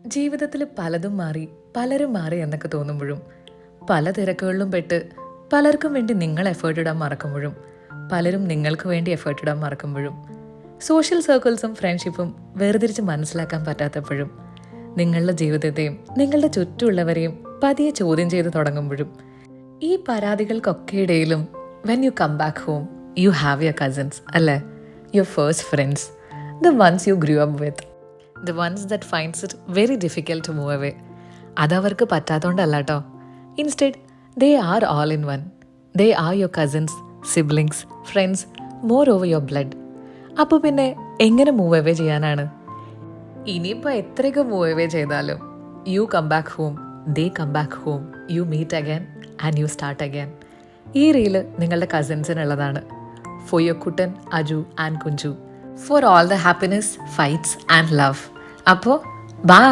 ജീവിതത്തിൽ പലതും മാറി പലരും മാറി എന്നൊക്കെ തോന്നുമ്പോഴും പല തിരക്കുകളിലും പെട്ട് പലർക്കും വേണ്ടി നിങ്ങൾ എഫേർട്ട് ഇടാൻ മറക്കുമ്പോഴും പലരും നിങ്ങൾക്ക് വേണ്ടി എഫേർട്ട് ഇടാൻ മറക്കുമ്പോഴും സോഷ്യൽ സർക്കിൾസും ഫ്രണ്ട്ഷിപ്പും വേർതിരിച്ച് മനസ്സിലാക്കാൻ പറ്റാത്തപ്പോഴും നിങ്ങളുടെ ജീവിതത്തെയും നിങ്ങളുടെ ചുറ്റുമുള്ളവരെയും പതിയെ ചോദ്യം ചെയ്ത് തുടങ്ങുമ്പോഴും ഈ പരാതികൾക്കൊക്കെ ഇടയിലും when you come back home you have your cousins അല്ലേ, your first friends, the ones you grew up with, the ones that finds it very difficult to move away. അതവർക്ക് പറ്റാത്തതുകൊണ്ടല്ല കേട്ടോ. Instead they are all in one. They are your cousins, siblings, friends, more over your blood. അപ്പോൾ പിന്നെ എങ്ങനെ move away ചെയ്യാനാണ്? ഇനിയിപ്പോൾ എത്രയൊക്കെ move away ചെയ്താലും you come back home, they come back home, you meet again and you start again. ഈ reel നിങ്ങളുടെ കസിൻസിനുള്ളതാണ്. For your Kuttan, Aju and Kunju. For all the happiness, fights and love. അപ്പോൾ ബൈ.